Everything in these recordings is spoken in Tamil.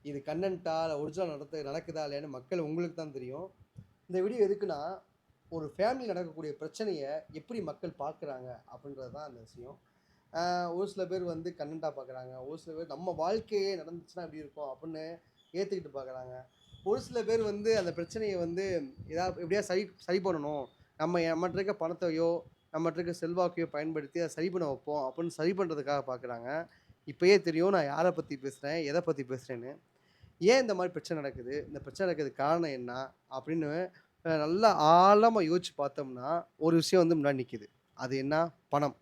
இது கண்டென்ட்டா இல்லை ஒரிஜினல் நடக்குதா இல்லையான்னு மக்கள் உங்களுக்கு தான் தெரியும். இந்த வீடியோ எதுக்குன்னா, ஒரு ஃபேமிலி நடக்கக்கூடிய பிரச்சனையை எப்படி மக்கள் பார்க்குறாங்க அப்படின்றது தான் அந்த விஷயம். ஒரு சில பேர் வந்து கண்டென்ட்டா பார்க்குறாங்க. ஒரு சில பேர் நம்ம வாழ்க்கையே நடந்துச்சுன்னா எப்படி இருக்கும் அப்படின்னு ஏற்றுக்கிட்டு பார்க்குறாங்க. ஒரு சில பேர் வந்து அந்த பிரச்சனையை வந்து எப்படியாவது சரி சரி பண்ணணும். நம்மட்ட இருக்க பணத்தையோ, நம்மட்ட இருக்க செல்வாக்கையோ பயன்படுத்தி அதை சரி பண்ண வைப்போம் அப்படின்னு சரி பண்ணுறதுக்காக பார்க்குறாங்க. இப்பயே தெரியும் நான் யாரை பற்றி பேசுகிறேன், எதை பற்றி பேசுகிறேன்னு. ஏன் இந்த மாதிரி பிரச்சனை நடக்குது? இந்த பிரச்சனை நடக்கிறதுக்கு காரணம் என்ன? அப்படின்னு நல்லா ஆழமா யோசிச்சு பார்த்தோம்னா, ஒரு விஷயம் வந்து முன்னாடி நிக்குது. அது என்ன? பணம்.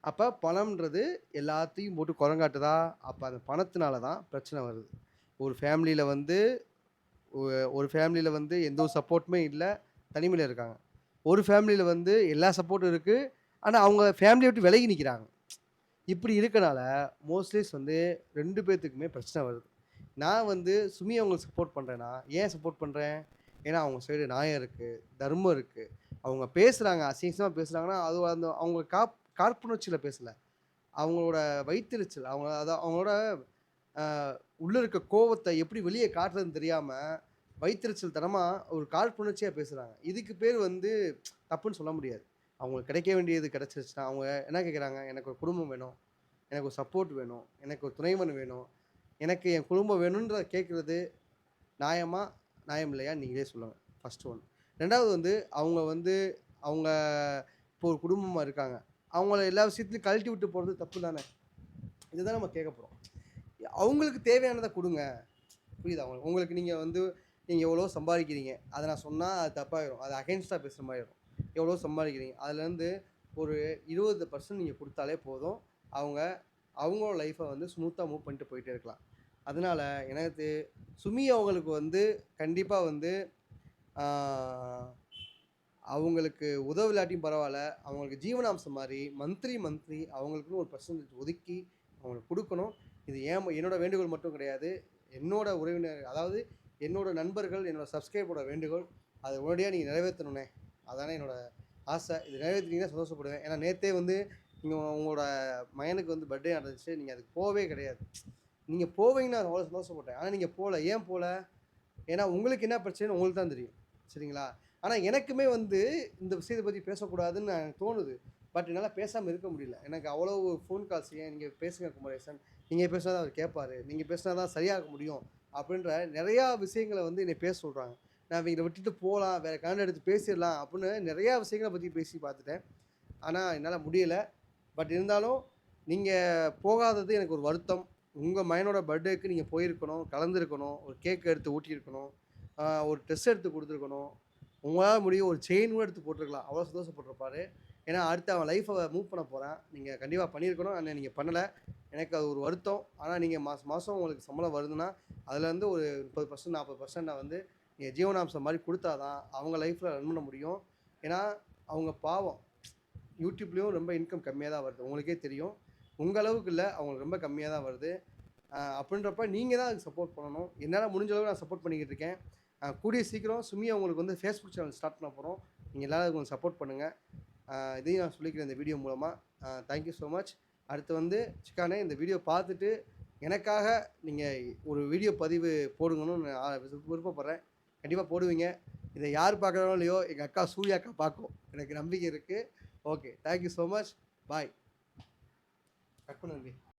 அப்ப பணம்ன்றது எல்லாத்தையும் போட்டு குரங்காட்டுதா? அப்ப அந்த பணத்தினால தான் பிரச்சனை வருது. ஒரு ஃபேமிலியில வந்து ஒ ஒரு ஃபேமிலியில வந்து எந்த ஒரு சப்போர்ட்டுமே இல்ல. தனிமையில இருக்காங்க. ஒரு ஃபேமிலியில வந்து எல்லா சப்போர்ட்டும் இருக்கு. ஆனா, அவங்க ஃபேமிலிய விட்டு விலகி நிக்கிறாங்க. இப்படி இருக்கனால, மோஸ்ட்லிஸ் வந்து 2 பேத்துக்குமே பிரச்சனை வருது. நான் வந்து சுமி அவங்களுக்கு சப்போர்ட் பண்றேன்னா, ஏன் சப்போர்ட் பண்றேன்? ஏன்னா, அவங்க சைடு நியாயம் இருக்கு, தர்மம் இருக்கு. அவங்க பேசுறாங்க, அசிங்கமா பேசுறாங்கன்னா, அது அந்த அவங்க காழ்ப்புணர்ச்சியில பேசல. அவங்களோட வயித்தெரிச்சல், அவங்களோட அ உள்ள இருக்க கோவத்த எப்படி வெளிய காட்டுறதுன்னு தெரியாம, வயித்தெரிச்சல் தனமா ஒரு காழ்ப்புணர்ச்சியா பேசுறாங்க. இதுக்கு பேர் வந்து தப்புன்னு சொல்ல முடியாது. அவங்களுக்கு கிடைக்க வேண்டியது கிடைச்சிருச்சுன்னா, அவங்க என்ன கேட்குறாங்க? எனக்கு ஒரு குடும்பம் வேணும். எனக்கு ஒரு சப்போர்ட் வேணும். எனக்கு ஒரு துணைவன் வேணும். எனக்கு என் குடும்பம் வேணும்ன்றத கேட்கறது நியாயமா? நியாயம் இல்லையான்னு நீங்களே சொல்லுங்க. First one. 2வது வந்து அவங்க வந்து அவங்க இப்போ ஒரு குடும்பமா இருக்காங்க. அவங்கள எல்லா விஷயத்துலயும் கழட்டி விட்டு போறது தப்பு தானே! இதுதான் நம்ம கேட்க போறோம். அவங்களுக்கு தேவையானத குடுங்க. புரியுதா உங்களுக்கு? உங்களுக்கு நீங்க எவ்வளோ சம்பாதிக்கிறீங்க. அத நான் சொன்னா அது தப்பாயிரும். அது அகைன்ஸ்ட்டா பேசுற மாரி ஆயிரும். எவ்வளோ சம்பாதிக்கிறீங்க. அதுலேருந்து ஒரு 20% நீங்க குடுத்தாலே போதும். அவங்க அவங்களோட லைஃப்ப வந்து ஸ்மூத்தா மூவ் பண்ணிட்டு போயிட்டே இருக்கலாம். அதனால எனக்கு சுமி அவங்களுக்கு வந்து கண்டிப்பா வந்து ஆ அவங்களுக்கு உதவலாட்டியும் பரவால்ல. அவங்களுக்கு ஜீவனாம்சம் மாரி மந்த்லி அவங்களுக்குன்னு ஒரு பெர்சன்டேஜ் ஒதுக்கி அவங்களுக்கு குடுக்கணும். இது என்னோட வேண்டுகோள் மட்டும் கிடையாது. என்னோட உறவினர் அதாவது என்னோட நண்பர்கள், என்னோட சப்ஸ்கிரைபரோட வேண்டுகோள். அத உடனடியா நீங்க நிறைவேத்தணுண்ணே. அதானே என்னோட ஆசை. இது நிறைவேத்தினீங்கன்னா சந்தோஷப்படுவேன். ஏன்னா நேத்தே வந்து நீங்க உங்களோட மகனுக்கு வந்து பர்த்டே நடந்துச்சு. நீங்க அதுக்கு போவே கிடையாது. நீங்க போவீங்கன்னு நான் அவ்வளோ சந்தோஷப்பட்டேன். ஆனா நீங்க போல. ஏன் போல? ஏன்னா உங்களுக்கு என்ன பிரச்சனைன்னு உங்களுக்கு தான் தெரியும். சரிங்களா? ஆனா எனக்குமே வந்து இந்த விஷயத்த பத்தி பேசக்கூடாதுன்னு எனக்கு தோணுது. பட் என்னால பேசாம இருக்க முடியல. எனக்கு அவ்வளவு ஃபோன் கால்ஸ் "ஏன் நீங்க பேசுங்க குமரேசன். நீங்க பேசினா தான் அவர் கேட்பாரு. நீங்க பேசினா தான் சரியாக முடியும்." அப்படின்ற நெறையா விஷயங்கள வந்து என்னைய பேச சொல்றாங்க. நான் இவங்கள விட்டுட்டு போலாம். வேற கனெக்ட் எடுத்து பேசிறலாம் அப்படின்னு நெறையா விஷயங்கள பத்தி பேசி பார்த்துட்டேன். ஆனா என்னால முடியல. பட் இருந்தாலும் நீங்க போகாதது எனக்கு ஒரு வருத்தம். உங்க மகனோட பர்த்டேக்கு நீங்க போயிருக்கணும், கலந்துருக்கணும், ஒரு கேக் எடுத்து ஊட்டியிருக்கணும், ஒரு ட்ரெஸ் எடுத்து குடுத்துருக்கணும். உங்களால முடியும் ஒரு செயின் கூட எடுத்து போட்டுருக்கலாம். அவ்வளோ சந்தோஷப்பட்டுருப்பாரு. ஏன்னா, அடுத்து அவன் லைஃப்ப மூவ் பண்ண போறான். நீங்க கண்டிப்பா பண்ணியிருக்கணும். ஆனா நீங்க பண்ணல. எனக்கு அது ஒரு வருத்தம். ஆனா நீங்க மாசம் மாசம் உங்களுக்கு சம்பளம் வருதுன்னா, அதுலேருந்து ஒரு 30% 40% வந்து நீங்க ஜீவனாம்சம் மாரி குடுத்தா தான் அவங்க லைஃப்ல ரன் பண்ண முடியும். ஏன்னா, அவங்க பாவம். யூடியூப்லயும் ரொம்ப இன்கம் கம்மியா தான் வருது. உங்களுக்கே தெரியும். உங்க அளவுக்கு இல்ல. அவங்களுக்கு ரொம்ப கம்மியா தான் வருது. அப்படின்றப்ப நீங்க தான் அதுக்கு சப்போர்ட் பண்ணணும். என்னால முடிஞ்ச அளவு நான் சப்போர்ட் பண்ணிக்கிட்டு இருக்கேன். கூடிய சீக்கிரம் சுமி அவங்களுக்கு வந்து Facebook சேனல் ஸ்டார்ட் பண்ண போறோம். நீங்க எல்லாரும் அதுக்கு கொஞ்சம் சப்போர்ட் பண்ணுங்க. இதையும் நான் சொல்லிக்கிறேன் இந்த வீடியோ மூலமா. Thank you so much. அடுத்து வந்து சிக்கானே இந்த வீடியோ பார்த்துட்டு எனக்காக நீங்க ஒரு வீடியோ பதிவு போடுங்கன்னு நான் விருப்பப்படுறேன். கண்டிப்பா போடுவீங்க. இத யார் பார்க்குறாங்களோ இல்லையோ, எங்க அக்கா சூர்யா அக்கா பார்க்கும். எனக்கு நம்பிக்கை இருக்கு. Okay. Thank you so much. Bye. Cut பண்ணு தம்பி.